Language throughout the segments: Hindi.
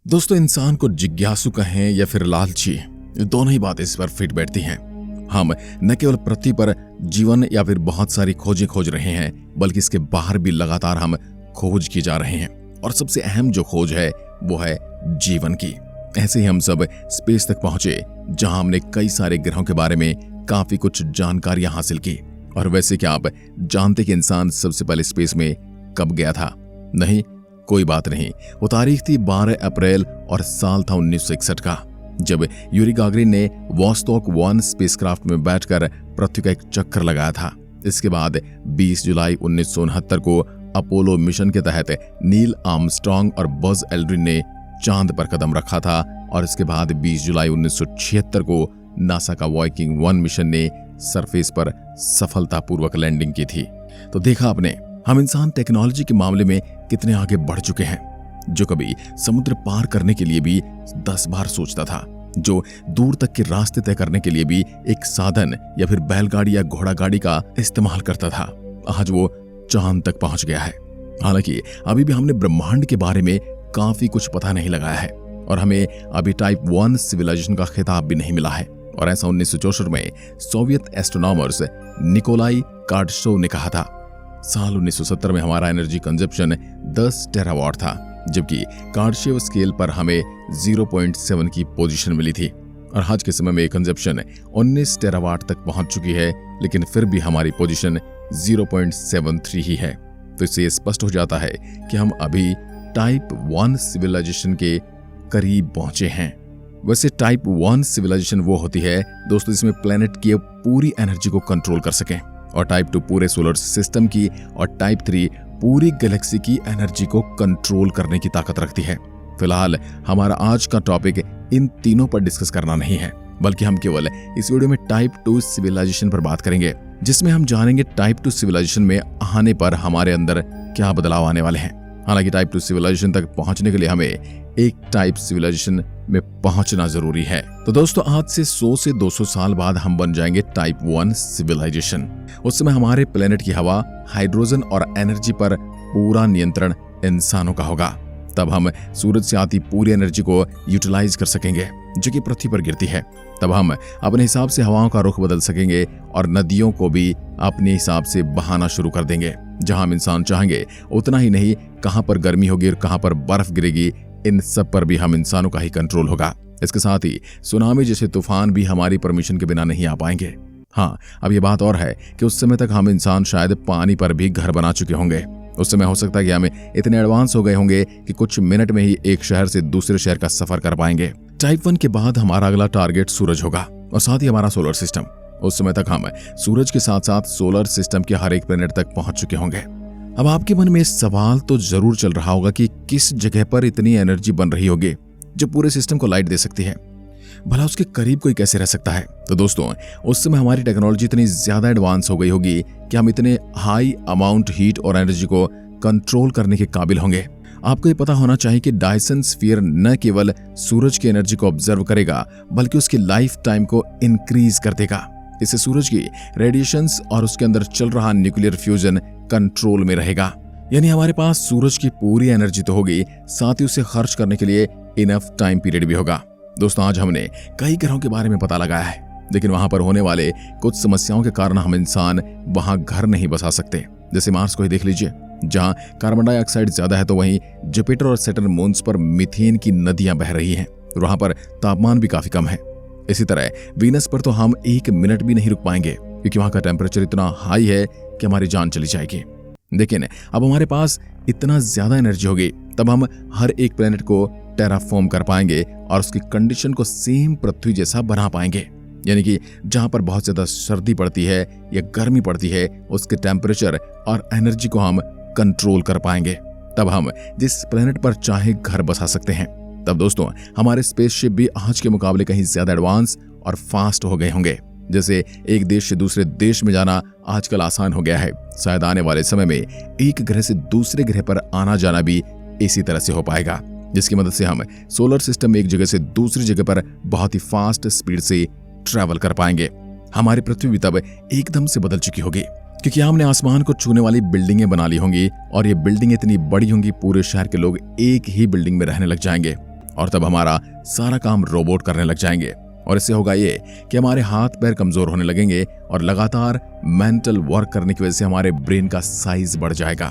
दोस्तों, इंसान को जिज्ञासु कहें या फिर लालची, दोनों ही बातें इस पर फिट बैठती हैं। हम न केवल पृथ्वी पर जीवन या फिर बहुत सारी खोजें खोज रहे हैं, बल्कि इसके बाहर भी लगातार हम खोज किए जा रहे हैं। और सबसे अहम जो खोज है वो है जीवन की। ऐसे ही हम सब स्पेस तक पहुंचे, जहां हमने कई सारे ग्रहों के बारे में काफी कुछ जानकारियां हासिल की। और वैसे क्या आप जानते कि इंसान सबसे पहले स्पेस में कब गया था? नहीं, कोई बात नहीं। वो तारीख थी 12 अप्रैल और साल था 1961 का, जब यूरी गागरिन ने वोस्टॉक 1 स्पेसक्राफ्ट में बैठकर पृथ्वी का एक चक्कर लगाया था। इसके बाद 20 जुलाई 1969 को अपोलो मिशन के तहत नील आर्मस्ट्रांग और बज एल्ड्रिन ने चांद पर कदम रखा था। और इसके बाद 20 जुलाई 1976 को नासा का वाइकिंग 1 मिशन ने सरफेस पर सफलतापूर्वक लैंडिंग की थी। तो देखा आपने, हम इंसान टेक्नोलॉजी के मामले में कितने आगे बढ़ चुके हैं। जो कभी समुद्र पार करने के लिए भी 10 बार सोचता था, जो दूर तक के रास्ते तय करने के लिए भी एक साधन या फिर बैलगाड़ी या घोड़ा गाड़ी का इस्तेमाल करता था, आज वो चांद तक पहुंच गया है। हालांकि अभी भी हमने ब्रह्मांड के बारे में काफी कुछ पता नहीं लगाया है और हमें अभी टाइप 1 सिविलाइजेशन का खिताब भी नहीं मिला है। और ऐसा 1964 में सोवियत एस्ट्रोनॉमर्स निकोलाई कार्डशोव ने कहा था। साल 1970 में हमारा एनर्जी कंजप्शन 10 टेरावाट था, जबकि कार्डशेव स्केल पर हमें 0.7 की पोजीशन मिली थी। और आज के समय में कंजप्शन 19 टेरावाट तक पहुंच चुकी है, लेकिन फिर भी हमारी पोजीशन 0.73 ही है। तो इससे ये स्पष्ट हो जाता है कि हम अभी टाइप 1 सिविलाइजेशन के करीब पहुंचे हैं। वैसे टाइप 1 सिविलाइजेशन वो होती है दोस्तों, जिसमें प्लेनेट की पूरी एनर्जी को कंट्रोल कर सके। और टाइप 2 पूरे सोलर सिस्टम की और टाइप 3 पूरी गैलेक्सी की एनर्जी को कंट्रोल करने की ताकत रखती है। फिलहाल हमारा आज का टॉपिक इन तीनों पर डिस्कस करना नहीं है, बल्कि हम केवल इस वीडियो में टाइप 2 सिविलाइजेशन पर बात करेंगे, जिसमें हम जानेंगे टाइप 2 सिविलाइजेशन में आने पर हमारे अंदर क्या बदलाव आने वाले हैं। हालांकि टाइप 2 सिविलाइजेशन तक पहुंचने के लिए हमें एक टाइप सिविलाइजेशन में पहुंचना जरूरी है। तो दोस्तों, आज से 100 से 200 साल बाद हम बन जाएंगे टाइप 1 सिविलाइजेशन। उस समय हमारे प्लेनेट की हवा, हाइड्रोजन और एनर्जी पर पूरा नियंत्रण इंसानों का होगा। तब हम सूरज से आती पूरी एनर्जी को यूटिलाइज कर सकेंगे जो कि पृथ्वी पर गिरती है। तब हम अपने हिसाब से हवाओं का रुख बदल सकेंगे और नदियों को भी अपने हिसाब से बहाना शुरू कर देंगे। जहां हम इंसान चाहेंगे उतना ही नहीं, कहां पर गर्मी होगी और कहां पर बर्फ गिरेगी, इन सब पर भी हम इंसानों का ही कंट्रोल होगा। इसके साथ ही सुनामी जैसे तूफान भी हमारी परमिशन के बिना नहीं आ पाएंगे। हाँ, अब ये बात और है कि उस समय तक हम इंसान शायद पानी पर भी घर बना चुके होंगे। उस समय हो सकता है कि हम इतने एडवांस हो गए होंगे कि कुछ मिनट में ही एक शहर से दूसरे शहर का सफर कर पाएंगे। टाइप 1 के बाद हमारा अगला टारगेट सूरज होगा और साथ ही हमारा सोलर सिस्टम। उस समय तक हम सूरज के साथ साथ सोलर सिस्टम के हर एक प्लेनेट तक पहुंच चुके होंगे। अब आपके मन में सवाल तो जरूर चल रहा होगा कि किस जगह पर इतनी एनर्जी बन रही होगी जो पूरे सिस्टम को लाइट दे सकती है, भला उसके करीब कोई कैसे रह सकता है? तो दोस्तों, उस समय हमारी टेक्नोलॉजी इतनी ज्यादा एडवांस हो गई होगी कि हम इतने हाई अमाउंट हीट और एनर्जी को कंट्रोल करने के काबिल होंगे। आपको ये पता होना चाहिए कि डायसन स्फीयर न केवल सूरज की एनर्जी को ऑब्जर्व करेगा, बल्कि उसकी लाइफ टाइम को इंक्रीज कर देगा। इससे सूरज की रेडिएशंस और उसके अंदर चल रहा न्यूक्लियर फ्यूजन कंट्रोल में रहेगा। यानी हमारे पास सूरज की पूरी एनर्जी तो होगी, साथ ही उसे खर्च करने के लिए इनफ टाइम पीरियड भी होगा। दोस्तों, आज हमने कई ग्रहों के बारे में पता लगाया है, लेकिन वहां पर होने वाले कुछ समस्याओं के कारण हम इंसान वहां घर नहीं बसा सकते। जैसे मार्स को ही देख लीजिए, जहां कार्बन डाइऑक्साइड ज्यादा है, तो वहीं जुपिटर और सैटर्न मून्स पर मीथेन की नदियां बह रही हैं। वहां पर तापमान भी काफी कम है। इसी तरह वीनस पर तो हम 1 मिनट भी नहीं रुक पाएंगे, क्योंकि वहां का टेम्परेचर इतना हाई है कि हमारी जान चली जाएगी। लेकिन अब हमारे पास इतना ज्यादा एनर्जी होगी, तब हम हर एक प्लेनेट को टेराफॉर्म कर पाएंगे और उसकी कंडीशन को सेम पृथ्वी जैसा बना पाएंगे। यानी कि जहां पर बहुत ज्यादा सर्दी पड़ती है या गर्मी पड़ती है, उसके टेम्परेचर और एनर्जी को हम कंट्रोल कर पाएंगे। तब हम जिस प्लेनेट पर चाहे घर बसा सकते हैं। तब दोस्तों, हमारे स्पेसशिप भी आज के मुकाबले कहीं ज्यादा एडवांस और फास्ट हो गए होंगे। जैसे एक देश से दूसरे देश में जाना आजकल आसान हो गया है, शायद आने वाले समय में एक ग्रह से दूसरे ग्रह पर आना जाना भी इसी तरह से हो पाएगा, जिसकी मदद से हम सोलर सिस्टम में एक जगह से दूसरी जगह पर बहुत ही फास्ट स्पीड से ट्रैवल कर पाएंगे। हमारी पृथ्वी भी तब एकदम से बदल चुकी होगी, क्योंकि हमने आसमान को छूने वाली बिल्डिंगें बना ली होंगी और ये बिल्डिंग इतनी बड़ी होंगी, पूरे शहर के लोग एक ही बिल्डिंग में रहने लग जाएंगे और तब हमारा सारा काम रोबोट करने लग जाएंगे। और इससे होगा ये कि हमारे हाथ पैर कमजोर होने लगेंगे और लगातार मेंटल वर्क करने की वजह से हमारे ब्रेन का साइज बढ़ जाएगा।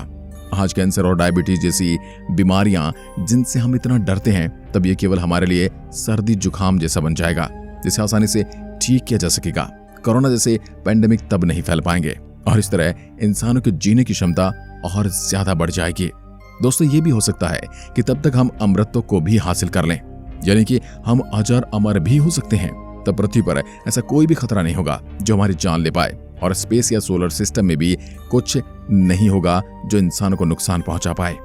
आज कैंसर और डायबिटीज जैसी बीमारियां जिनसे हम इतना डरते हैं, तब ये केवल हमारे लिए सर्दी जुकाम जैसा बन जाएगा, जिसे आसानी से ठीक किया जा सकेगा। कोरोना जैसे पैंडेमिक तब नहीं फैल पाएंगे और इस तरह इंसानों के जीने की क्षमता और ज्यादा बढ़ जाएगी। दोस्तों, ये भी हो सकता है कि तब तक हम अमृतत्व को भी हासिल कर लें, यानी कि हम अजर अमर भी हो सकते हैं। तब पृथ्वी पर ऐसा कोई भी खतरा नहीं होगा जो हमारी जान ले पाए, और स्पेस या सोलर सिस्टम में भी कुछ नहीं होगा जो इंसानों को नुकसान पहुंचा पाए।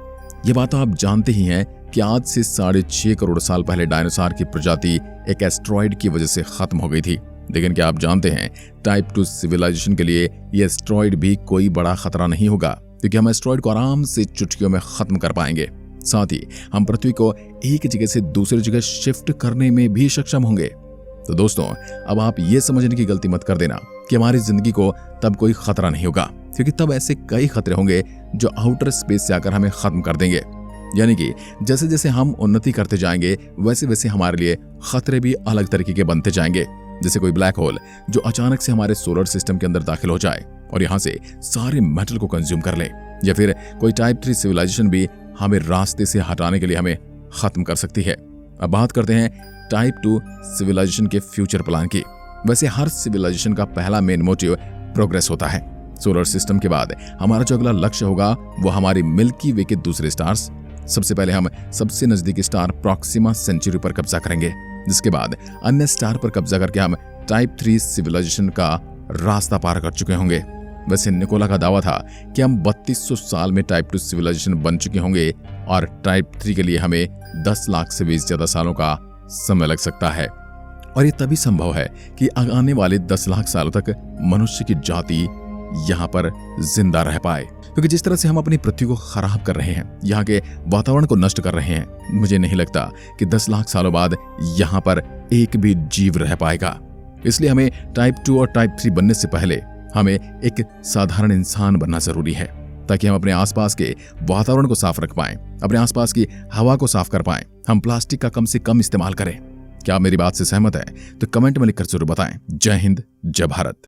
ये बात तो आप जानते ही हैं कि आज से 6.5 करोड़ साल पहले डायनासोर की प्रजाति एक एस्ट्रॉइड की वजह से खत्म हो गई थी। लेकिन क्या आप जानते हैं, टाइप 2 सिविलाइजेशन के लिए ये एस्ट्रॉइड भी कोई बड़ा खतरा नहीं होगा, क्योंकि हम एस्ट्रॉइड को आराम से चुटकियों में खत्म कर पाएंगे। साथ ही हम पृथ्वी को एक जगह से दूसरी जगह शिफ्ट करने में भी सक्षम होंगे। तो दोस्तों, अब आप ये समझने की गलती मत कर देना कि हमारी जिंदगी को तब कोई खतरा नहीं होगा, क्योंकि तब ऐसे कई खतरे होंगे जो आउटर स्पेस से आकर हमें खत्म कर देंगे। यानी कि जैसे जैसे हम उन्नति करते जाएंगे, वैसे वैसे हमारे लिए खतरे भी अलग तरीके के बनते जाएंगे। जैसे कोई ब्लैक होल जो अचानक से हमारे सोलर सिस्टम के अंदर दाखिल हो जाए और यहाँ से सारे मेटल को कंज्यूम कर ले, या फिर कोई टाइप 3 सिविलाइजेशन भी हमें रास्ते से हटाने के लिए हमें खत्म कर सकती है। अब बात करते हैं टाइप 2 सिविलाइजेशन के फ्यूचर प्लान की। वैसे हर सिविलाइजेशन का पहला मेन मोटिव प्रोग्रेस होता है। सोलर सिस्टम के बाद हमारा जो अगला लक्ष्य होगा वो हमारी मिल्की वे के दूसरे स्टार्स। सबसे पहले हम सबसे नजदीकी स्टार प्रॉक्सिमा सेंचुरी पर कब्जा करेंगे, जिसके बाद अन्य स्टार पर कब्जा करके हम टाइप 3 सिविलाइजेशन का रास्ता पार कर चुके होंगे। वैसे निकोला का दावा था कि हम 3200 साल में टाइप 2 सिविलाइजेशन बन चुके होंगे और टाइप 3 के लिए हमें 10 लाख से भी ज्यादा सालों का समय लग सकता है। और ये तभी संभव है कि आने वाले 10 लाख सालों तक मनुष्य की जाति यहाँ पर जिंदा रह पाए, क्योंकि जिस तरह से हम अपनी पृथ्वी को खराब कर रहे हैं, यहाँ के वातावरण को नष्ट कर रहे हैं, मुझे नहीं लगता कि 10 लाख सालों बाद यहाँ पर एक भी जीव रह पाएगा। इसलिए हमें टाइप 2 और टाइप 3 बनने से पहले हमें एक साधारण इंसान बनना जरूरी है, ताकि हम अपने आसपास के वातावरण को साफ रख पाएं, अपने आसपास की हवा को साफ कर पाएं, हम प्लास्टिक का कम से कम इस्तेमाल करें। क्या आप मेरी बात से सहमत हैं? तो कमेंट में लिखकर जरूर बताएं। जय हिंद, जय भारत।